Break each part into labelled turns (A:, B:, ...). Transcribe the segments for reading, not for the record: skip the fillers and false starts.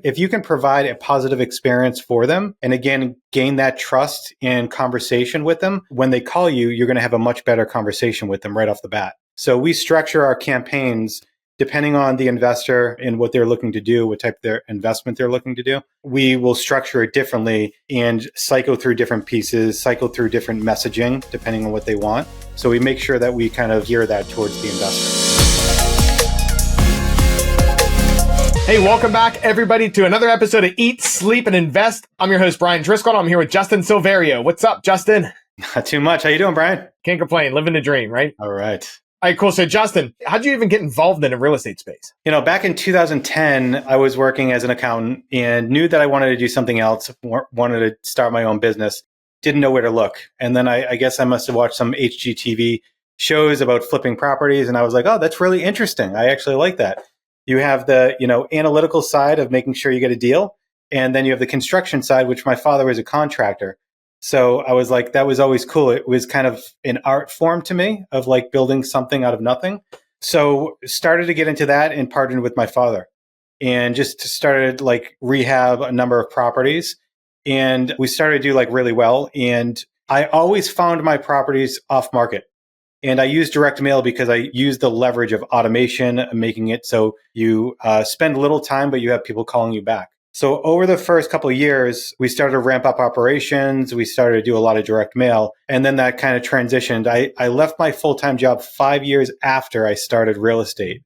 A: if you can provide a positive experience for them, and again, gain that trust and conversation with them, when they call you, you're going to have a much better conversation with them right off the bat. So we structure our campaigns depending on the investor and what they're looking to do, what type of their investment they're looking to do. We will structure it differently and cycle through different pieces, cycle through different messaging, depending on what they want. So we make sure that we kind of gear that towards the investor.
B: Hey, welcome back, everybody, to another episode of Eat, Sleep, and Invest. I'm your host, Brian Driscoll. I'm here with Justin Silverio. What's up, Justin?
A: Not too much. How you doing, Brian?
B: Can't complain. Living the dream, right?
A: All right.
B: All right, cool. So, Justin, how'd you even get involved in the real estate space?
A: Back in 2010, I was working as an accountant and knew that I wanted to do something else, wanted to start my own business, didn't know where to look. And then I guess I must have watched some HGTV shows about flipping properties. And I was like, oh, that's really interesting. I actually like that. You have the, analytical side of making sure you get a deal. And then you have the construction side, which my father was a contractor. So I was like, that was always cool. It was kind of an art form to me of like building something out of nothing. So started to get into that and partnered with my father and just started like rehab a number of properties. And we started to do like really well. And I always found my properties off market. And I use direct mail because I use the leverage of automation, making it so you spend little time, but you have people calling you back. So over the first couple of years, we started to ramp up operations. We started to do a lot of direct mail. And then that kind of transitioned. I left my full-time job 5 years after I started real estate.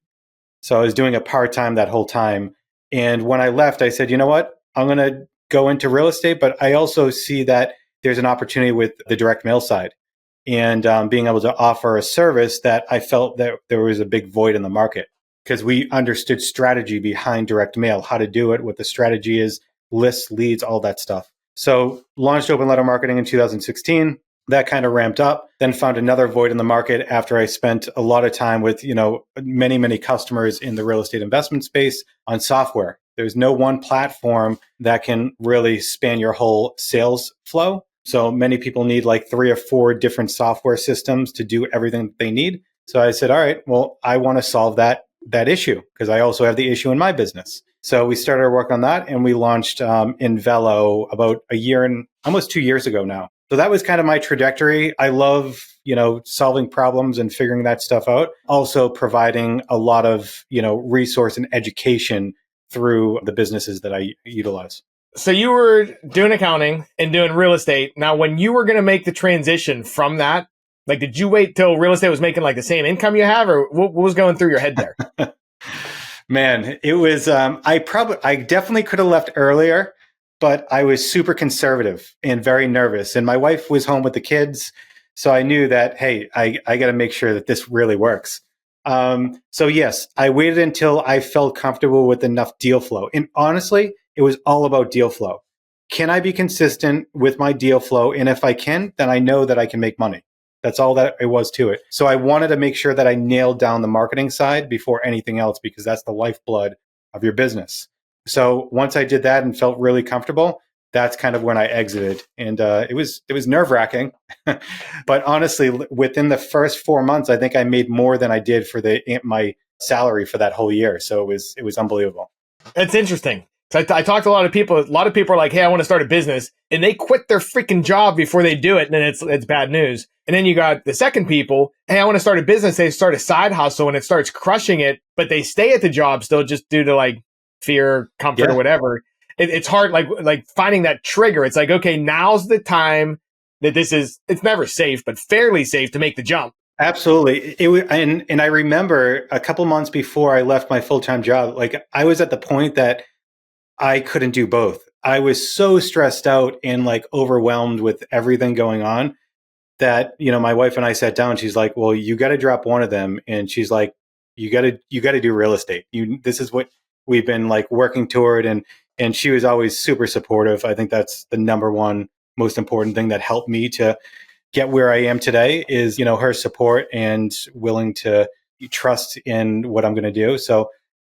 A: So I was doing it part-time that whole time. And when I left, I said, you know what? I'm going to go into real estate, but I also see that there's an opportunity with the direct mail side and being able to offer a service that I felt that there was a big void in the market. Because we understood strategy behind direct mail, how to do it, what the strategy is, lists, leads, all that stuff. So launched open letter marketing in 2016. That kind of ramped up, then found another void in the market after I spent a lot of time with, many, many customers in the real estate investment space on software. There's no one platform that can really span your whole sales flow. So many people need like 3 or 4 different software systems to do everything that they need. So I said, all right, well, I want to solve that issue because I also have the issue in my business. So we started our work on that and we launched InVelo about a year and almost 2 years ago now. So that was kind of my trajectory. I love, solving problems and figuring that stuff out. Also providing a lot of, resource and education through the businesses that I utilize.
B: So you were doing accounting and doing real estate. Now, when you were going to make the transition from that, like, did you wait till real estate was making like the same income you have, or what was going through your head there?
A: Man, it was, I definitely could have left earlier, but I was super conservative and very nervous. And my wife was home with the kids. So I knew that, hey, I got to make sure that this really works. So yes, I waited until I felt comfortable with enough deal flow. And honestly, it was all about deal flow. Can I be consistent with my deal flow? And if I can, then I know that I can make money. That's all that it was to it. So I wanted to make sure that I nailed down the marketing side before anything else, because that's the lifeblood of your business. So once I did that and felt really comfortable, that's kind of when I exited. And it was nerve-wracking. But honestly, within the first 4 months, I think I made more than I did for my salary for that whole year. So it was unbelievable.
B: It's interesting. So I talked to a lot of people. A lot of people are like, hey, I want to start a business. And they quit their freaking job before they do it. And then it's bad news. And then you got the second people, hey, I want to start a business. They start a side hustle and it starts crushing it, but they stay at the job still just due to like fear, comfort, or whatever. It's hard, like finding that trigger. It's like, okay, now's the time that it's never safe, but fairly safe to make the jump.
A: Absolutely. And I remember a couple months before I left my full-time job, like I was at the point that I couldn't do both. I was so stressed out and like overwhelmed with everything going on that, my wife and I sat down. She's like, well, you got to drop one of them. And she's like, you got to do real estate. This is what we've been like working toward. And she was always super supportive. I think that's the number one most important thing that helped me to get where I am today is, her support and willing to trust in what I'm going to do. So,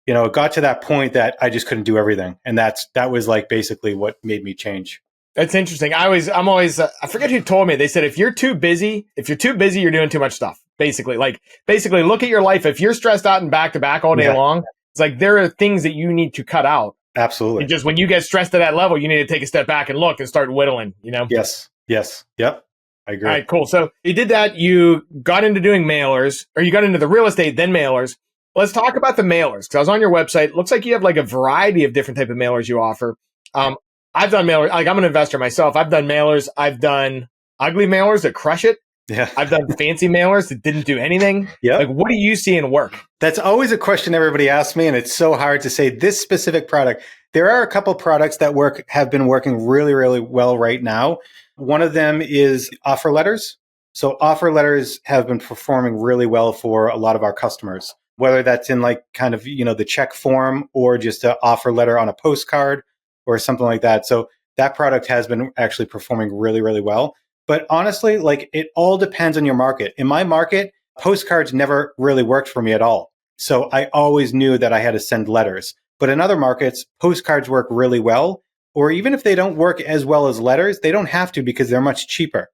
A: it got to that point that I just couldn't do everything. And that was like basically what made me change.
B: That's interesting. I'm always, I forget who told me. They said, if you're too busy, you're doing too much stuff. Basically, look at your life. If you're stressed out and back to back all day long, it's like there are things that you need to cut out.
A: Absolutely.
B: It's just when you get stressed to that level, you need to take a step back and look and start whittling,
A: Yes. Yes. Yep. I
B: All
A: agree.
B: right, cool. So you did that. You got into doing mailers, or you got into the real estate, then mailers. Let's talk about the mailers, because I was on your website. Looks like you have like a variety of different type of mailers you offer. I've done mailers. Like, I'm an investor myself. I've done mailers. I've done ugly mailers that crush it.
A: Yeah.
B: I've done fancy mailers that didn't do anything.
A: Yep.
B: Like, what do you see in work?
A: That's always a question everybody asks me, and it's so hard to say this specific product. There are a couple products that have been working really, really well right now. One of them is offer letters. So offer letters have been performing really well for a lot of our customers, whether that's in like kind of, the check form or just an offer letter on a postcard or something like that. So that product has been actually performing really, really well. But honestly, like it all depends on your market. In my market, postcards never really worked for me at all. So I always knew that I had to send letters. But in other markets, postcards work really well. Or even if they don't work as well as letters, they don't have to because they're much cheaper.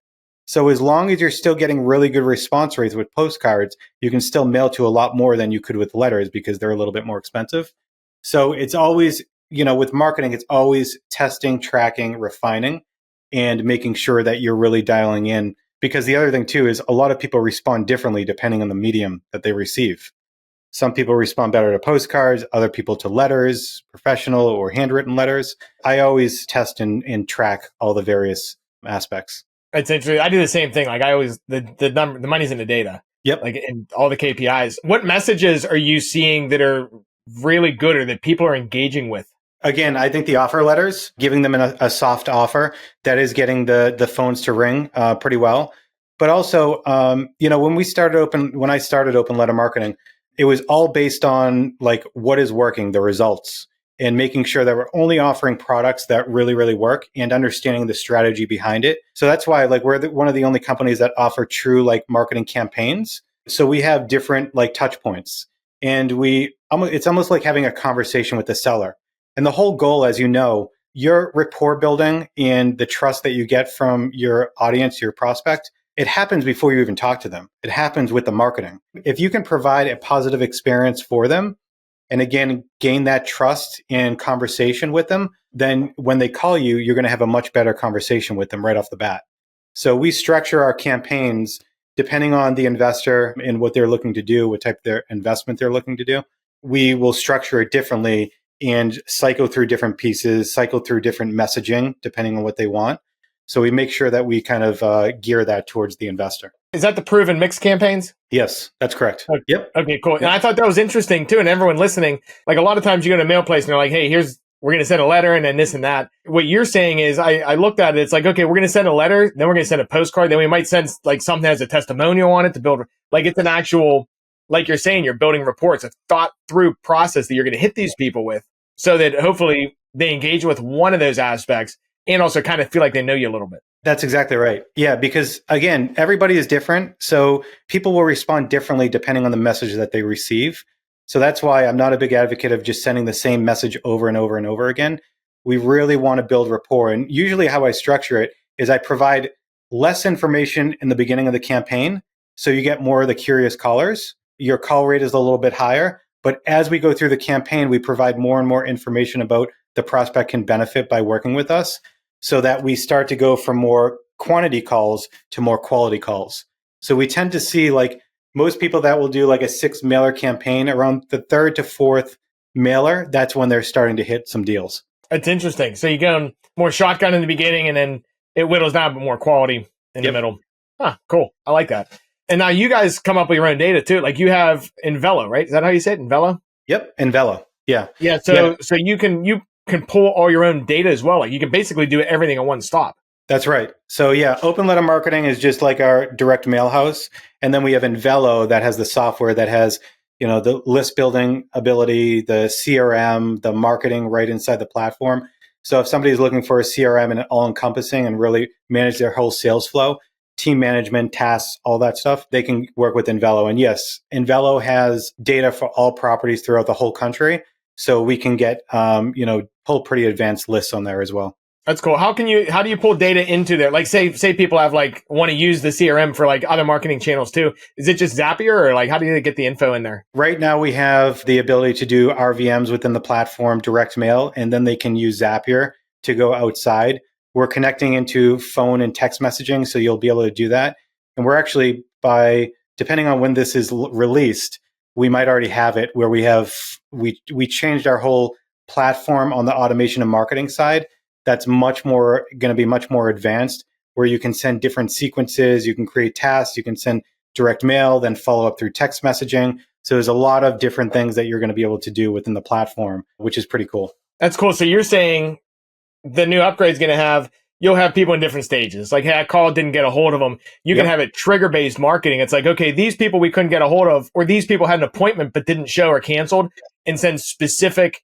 A: So as long as you're still getting really good response rates with postcards, you can still mail to a lot more than you could with letters because they're a little bit more expensive. So it's always, with marketing, it's always testing, tracking, refining, and making sure that you're really dialing in. Because the other thing too is a lot of people respond differently depending on the medium that they receive. Some people respond better to postcards, other people to letters, professional or handwritten letters. I always test and track all the various aspects.
B: It's interesting. I do the same thing. Like I always, the number, the money's in the data.
A: Yep.
B: Like in all the KPIs. What messages are you seeing that are really good or that people are engaging with?
A: Again, I think the offer letters, giving them a soft offer, that is getting the phones to ring pretty well. But also, when I started open letter marketing, it was all based on like what is working, the results, and making sure that we're only offering products that really, really work and understanding the strategy behind it. So that's why like we're one of the only companies that offer true like marketing campaigns. So we have different like touch points, and it's almost like having a conversation with the seller. And the whole goal, as you know, your rapport building and the trust that you get from your audience, your prospect, it happens before you even talk to them. It happens with the marketing. If you can provide a positive experience for them, and again, gain that trust and conversation with them, then when they call you, you're going to have a much better conversation with them right off the bat. So we structure our campaigns depending on the investor and what they're looking to do, what type of their investment they're looking to do. We will structure it differently and cycle through different pieces, cycle through different messaging depending on what they want. So we make sure that we kind of gear that towards the investor.
B: Is that the proven mix campaigns?
A: Yes, that's correct.
B: Okay.
A: Yep.
B: Okay, cool.
A: Yep.
B: And I thought that was interesting too. And everyone listening, like a lot of times you go to a mail place and they're like, hey, we're going to send a letter and then this and that. What you're saying is I looked at it. It's like, okay, we're going to send a letter. Then we're going to send a postcard. Then we might send like something that has a testimonial on it to build, like it's an actual, like you're saying, you're building reports, a thought through process that you're going to hit these people with so that hopefully they engage with one of those aspects and also kind of feel like they know you a little bit.
A: That's exactly right. Yeah, because again, everybody is different. So people will respond differently depending on the message that they receive. So that's why I'm not a big advocate of just sending the same message over and over and over again. We really want to build rapport. And usually how I structure it is I provide less information in the beginning of the campaign. So you get more of the curious callers. Your call rate is a little bit higher. But as we go through the campaign, we provide more and more information about the prospect can benefit by working with us, so that we start to go from more quantity calls to more quality calls. So we tend to see like most people that will do like a 6 mailer campaign around the 3rd to 4th mailer, that's when they're starting to hit some deals.
B: It's interesting. So you go more shotgun in the beginning and then it whittles down, but more quality in the middle. Huh, cool. I like that. And now you guys come up with your own data too. Like you have InVelo, right? Is that how you say it? InVelo?
A: Yep. InVelo. Yeah.
B: Yeah. So you can pull all your own data as well. Like you can basically do everything in one stop.
A: That's right. So yeah, open letter marketing is just like our direct mail house. And then we have InVelo that has the software that has, the list building ability, the CRM, the marketing right inside the platform. So if somebody's looking for a CRM and all encompassing and really manage their whole sales flow, team management, tasks, all that stuff, they can work with InVelo. And yes, InVelo has data for all properties throughout the whole country. So we can get, pull pretty advanced lists on there as well.
B: That's cool. How do you pull data into there? Like say people have like want to use the CRM for like other marketing channels too. Is it just Zapier or like how do you get the info in there?
A: Right now, we have the ability to do RVMs within the platform, direct mail, and then they can use Zapier to go outside. We're connecting into phone and text messaging, so you'll be able to do that. And we're actually, depending on when this is released, we might already have it where we changed our whole platform on the automation and marketing side. That's much more going to be much more advanced, where you can send different sequences, you can create tasks, you can send direct mail, then follow up through text messaging. So there's a lot of different things that you're going to be able to do within the platform, which is pretty cool.
B: That's cool. So you're saying the new upgrade is going to you'll have people in different stages. Like, hey, I called, didn't get a hold of them. You can have it trigger-based marketing. It's like, okay, these people we couldn't get a hold of, or these people had an appointment but didn't show or canceled, and send specific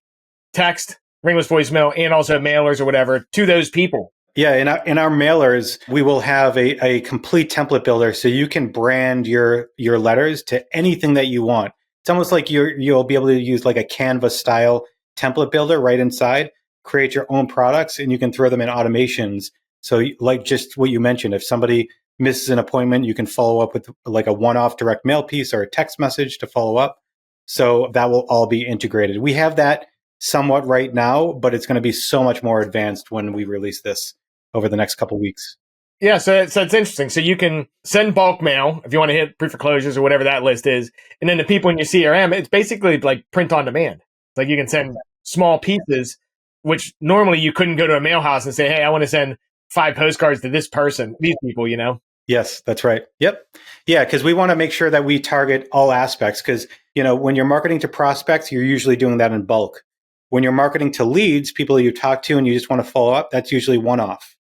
B: text, ringless voicemail, and also mailers or whatever to those people.
A: Yeah, in our mailers, we will have a complete template builder, so you can brand your letters to anything that you want. It's almost like you'll be able to use like a Canva style template builder right inside, create your own products, and you can throw them in automations. So like just what you mentioned, if somebody misses an appointment, you can follow up with like a one-off direct mail piece or a text message to follow up. So that will all be integrated. We have that somewhat right now, but it's going to be so much more advanced when we release this over the next couple of weeks.
B: Yeah, so it's interesting. So you can send bulk mail if you want to hit pre-foreclosures or whatever that list is. And then the people in your CRM, it's basically like print on demand. It's like you can send small pieces, which normally you couldn't go to a mail house and say, hey, I want to send 5 postcards to this person, these people, you know?
A: Yes, that's right. Yep. Yeah, because we want to make sure that we target all aspects because, when you're marketing to prospects, you're usually doing that in bulk. When you're marketing to leads, people you talk to and you just want to follow up, that's usually one-off.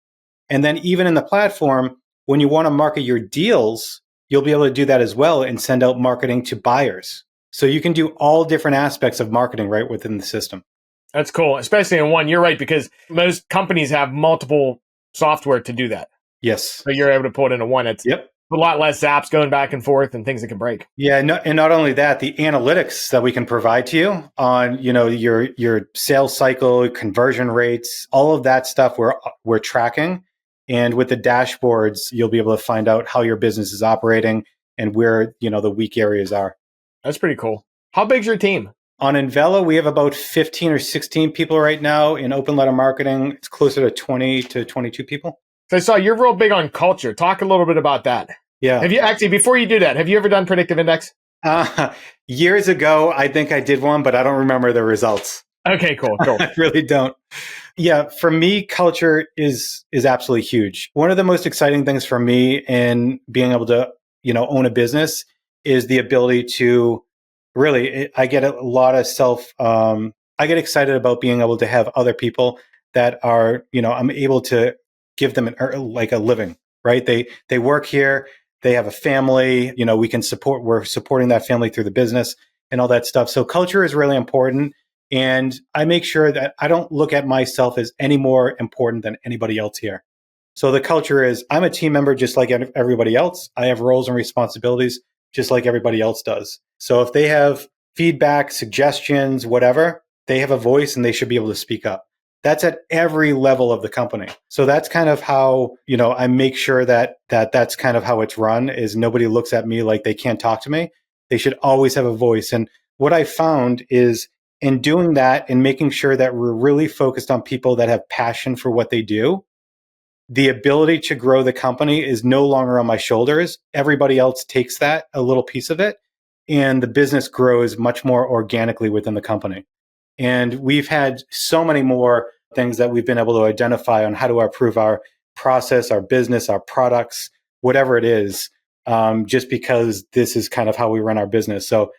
A: And then even in the platform, when you want to market your deals, you'll be able to do that as well and send out marketing to buyers. So you can do all different aspects of marketing right within the system.
B: That's cool, especially in one. You're right, because most companies have multiple software to do that.
A: Yes.
B: So you're able to pull it into one. It's a lot less apps going back and forth and things that can break.
A: Yeah, and not only that, the analytics that we can provide to you on, your sales cycle, conversion rates, all of that stuff we're tracking. And with the dashboards, you'll be able to find out how your business is operating and where, the weak areas are.
B: That's pretty cool. How big's your team?
A: On InVelo, we have about 15 or 16 people right now. In open letter marketing, it's closer to 20 to 22 people.
B: So I saw you're real big on culture. Talk a little bit about that.
A: Yeah.
B: Have you actually, before you do that, have you ever done predictive index?
A: Years ago, I think I did one, but I don't remember the results.
B: Okay, cool.
A: I really don't. Yeah, for me, culture is absolutely huge. One of the most exciting things for me in being able to, own a business is the ability to really, I get a lot of I get excited about being able to have other people that are, I'm able to give them like a living, right? They work here, they have a family, we're supporting that family through the business and all that stuff. So culture is really important. And I make sure that I don't look at myself as any more important than anybody else here. So the culture is I'm a team member just like everybody else. I have roles and responsibilities just like everybody else does. So if they have feedback, suggestions, whatever, they have a voice and they should be able to speak up. That's at every level of the company. So that's kind of how, I make sure that that's kind of how it's run is nobody looks at me like they can't talk to me. They should always have a voice. And what I found is in doing that and making sure that we're really focused on people that have passion for what they do, the ability to grow the company is no longer on my shoulders. Everybody else takes that, a little piece of it, and the business grows much more organically within the company. And we've had so many more things that we've been able to identify on how to improve our process, our business, our products, whatever it is, just because this is kind of how we run our business. So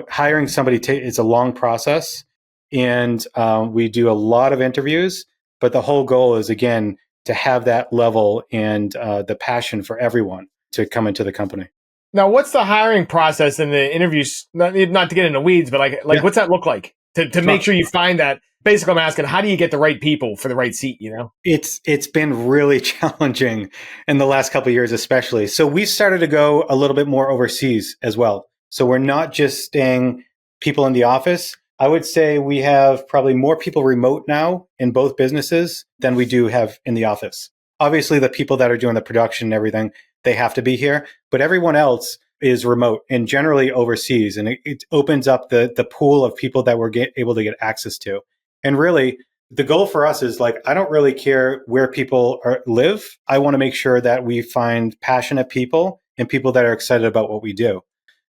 A: hiring somebody is a long process, and we do a lot of interviews. But the whole goal is, again, to have that level and the passion for everyone to come into the company.
B: Now, what's the hiring process and the interviews? Not to get into weeds, but what's that look like to make sure you find that? Basically, I'm asking, how do you get the right people for the right seat?
A: It's been really challenging in the last couple of years, especially. So we started to go a little bit more overseas as well. So we're not just staying people in the office. I would say we have probably more people remote now in both businesses than we do have in the office. Obviously, the people that are doing the production and everything, they have to be here, but everyone else is remote and generally overseas. And it opens up the pool of people that we're able to get access to. And really, the goal for us is like, I don't really care where people live. I want to make sure that we find passionate people and people that are excited about what we do.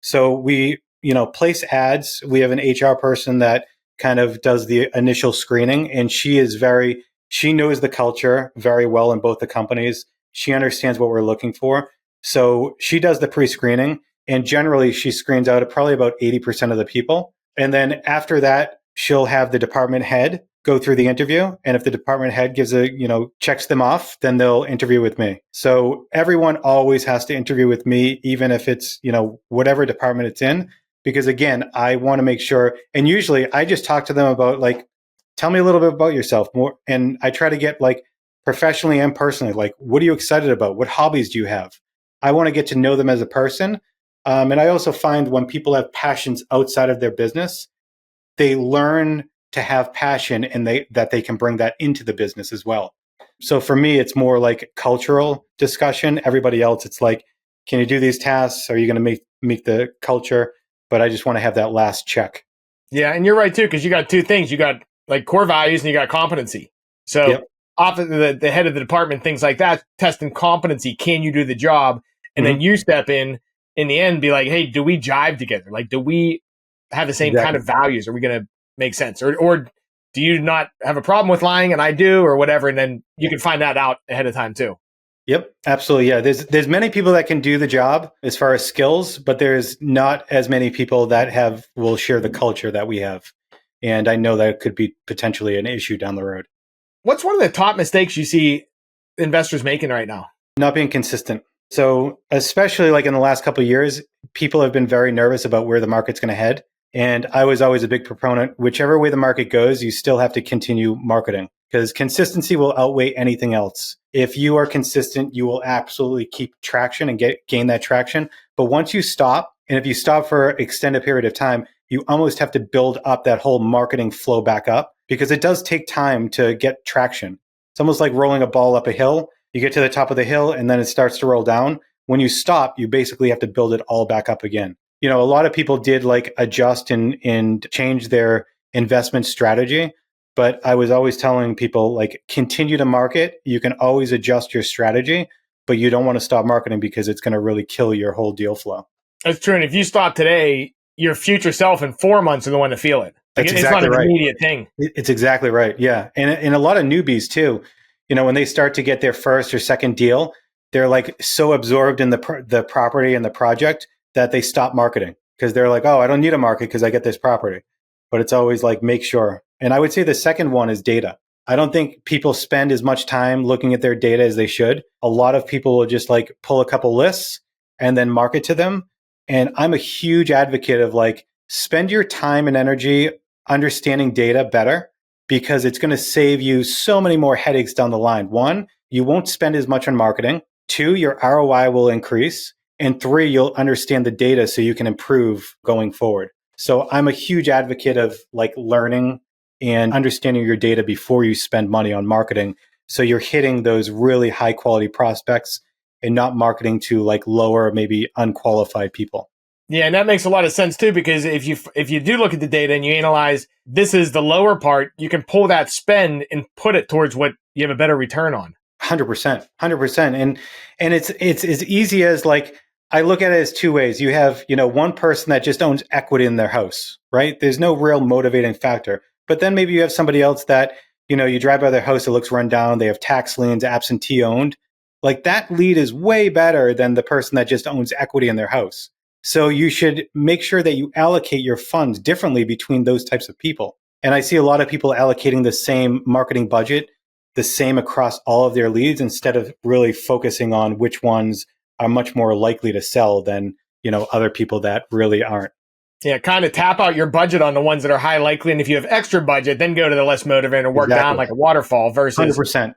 A: So we, place ads. We have an HR person that kind of does the initial screening, and she knows the culture very well in both the companies. She understands what we're looking for. So she does the pre-screening, and generally she screens out probably about 80% of the people. And then after that, she'll have the department head go through the interview. And if the department head checks them off, then they'll interview with me. So everyone always has to interview with me, even if it's, whatever department it's in, because again, I want to make sure. And usually I just talk to them about like, tell me a little bit about yourself more. And I try to get like professionally and personally, like, what are you excited about? What hobbies do you have? I want to get to know them as a person. And I also find when people have passions outside of their business, they learn to have passion and that they can bring that into the business as well. So for me, it's more like cultural discussion. Everybody else, it's like, can you do these tasks? Are you going to meet the culture? But I just want to have that last check.
B: Yeah, and you're right too, because you got two things. You got like core values and you got competency. So
A: Yep.
B: often the head of the department, things like that, testing competency. Can you do the job? And then you step in the end, be like, hey, do we jive together? Like, do we have the same kind of values? Are we going to make sense? Or do you not have a problem with lying and I do, or whatever? And then you can find that out ahead of time too.
A: Yep, absolutely. Yeah, there's many people that can do the job as far as skills, but there's not as many people that will share the culture that we have. And I know that could be potentially an issue down the road.
B: What's one of the top mistakes you see investors making right now?
A: Not being consistent. So especially like in the last couple of years, people have been very nervous about where the market's going to head. And I was always a big proponent, whichever way the market goes, you still have to continue marketing because consistency will outweigh anything else. If you are consistent, you will absolutely keep traction and gain that traction. But once you stop, and if you stop for an extended period of time, you almost have to build up that whole marketing flow back up because it does take time to get traction. It's almost like rolling a ball up a hill. You get to the top of the hill and then it starts to roll down. When you stop, you basically have to build it all back up again. A lot of people did like adjust and change their investment strategy. But I was always telling people like continue to market. You can always adjust your strategy, but you don't want to stop marketing because it's going to really kill your whole deal flow.
B: That's true. And if you stop today, your future self in 4 months are the one to feel it. Like,
A: That's
B: it's
A: exactly
B: not an
A: right.
B: immediate thing.
A: It's exactly right. Yeah. And a lot of newbies too, when they start to get their first or second deal, they're like so absorbed in the property and the project that they stop marketing because they're like, oh, I don't need a market because I get this property. But it's always like, make sure. And I would say the second one is data. I don't think people spend as much time looking at their data as they should. A lot of people will just like pull a couple lists and then market to them. And I'm a huge advocate of like, spend your time and energy understanding data better because it's going to save you so many more headaches down the line. One, you won't spend as much on marketing. Two, your ROI will increase. And three, you'll understand the data so you can improve going forward. So I'm a huge advocate of like learning and understanding your data before you spend money on marketing. So you're hitting those really high quality prospects and not marketing to like lower, maybe unqualified people.
B: Yeah, and that makes a lot of sense too, because if you do look at the data and you analyze this is the lower part, you can pull that spend and put it towards what you have a better return on.
A: 100%. And it's as easy as like, I look at it as two ways. You have, one person that just owns equity in their house, right? There's no real motivating factor. But then maybe you have somebody else that, you drive by their house, it looks run down, they have tax liens, absentee owned. Like that lead is way better than the person that just owns equity in their house. So you should make sure that you allocate your funds differently between those types of people. And I see a lot of people allocating the same marketing budget, the same across all of their leads, instead of really focusing on which ones are much more likely to sell than, other people that really aren't.
B: Yeah, kind of tap out your budget on the ones that are high likely. And if you have extra budget, then go to the less motivated and work down like a waterfall versus
A: 100%.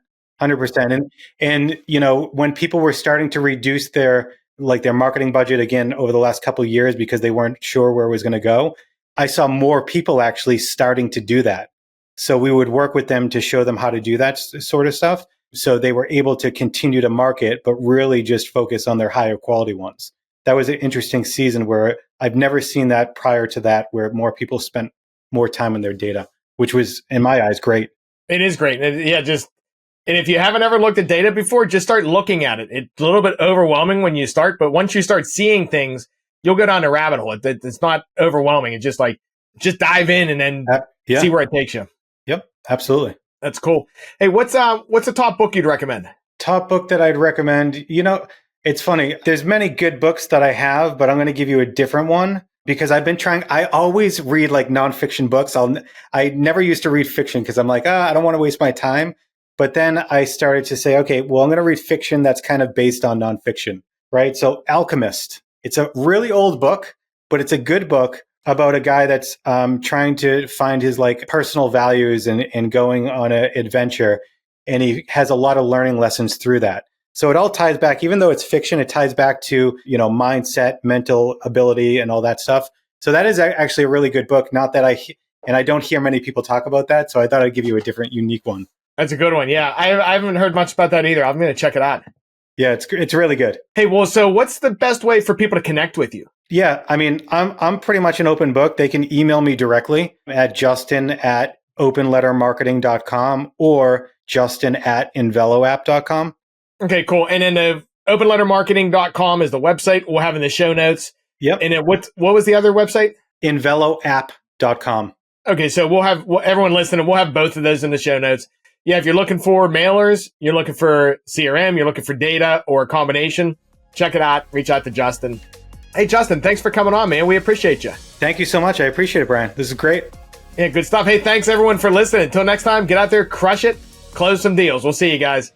A: And, when people were starting to reduce their marketing budget again over the last couple of years because they weren't sure where it was going to go, I saw more people actually starting to do that. So we would work with them to show them how to do that sort of stuff. So they were able to continue to market, but really just focus on their higher quality ones. That was an interesting season where I've never seen that prior to that, where more people spent more time on their data, which was, in my eyes, great.
B: It is great. And and if you haven't ever looked at data before, just start looking at it. It's a little bit overwhelming when you start, but once you start seeing things, you'll go down a rabbit hole. It's not overwhelming. It's just just dive in and then see where it takes you.
A: Yep, absolutely.
B: That's cool. Hey, what's a top book you'd recommend?
A: Top book that I'd recommend, it's funny. There's many good books that I have, but I'm going to give you a different one because I've been trying. I always read like nonfiction books. I never used to read fiction because I'm like, I don't want to waste my time. But then I started to say, okay, well, I'm going to read fiction that's kind of based on nonfiction, right? So Alchemist. It's a really old book, but it's a good book about a guy that's trying to find his like personal values and going on an adventure. And he has a lot of learning lessons through that. So it all ties back, even though it's fiction, it ties back to, mindset, mental ability, and all that stuff. So that is actually a really good book. Not that I don't hear many people talk about that. So I thought I'd give you a different, unique one.
B: That's a good one. Yeah. I haven't heard much about that either. I'm going to check it out.
A: Yeah, it's really good.
B: Hey, well, so what's the best way for people to connect with you?
A: Yeah, I mean, I'm pretty much an open book. They can email me directly at justin@openlettermarketing.com or justin@inveloapp.com.
B: Okay, cool. And then the openlettermarketing.com is the website we'll have in the show notes.
A: Yep.
B: And then what was the other website?
A: InVeloApp.com.
B: Okay, so we'll have everyone listening. We'll have both of those in the show notes. Yeah, if you're looking for mailers, you're looking for CRM, you're looking for data or a combination, check it out. Reach out to Justin. Hey, Justin, thanks for coming on, man. We appreciate you.
A: Thank you so much. I appreciate it, Brian. This is great.
B: Yeah, good stuff. Hey, thanks everyone for listening. Until next time, get out there, crush it, close some deals. We'll see you guys.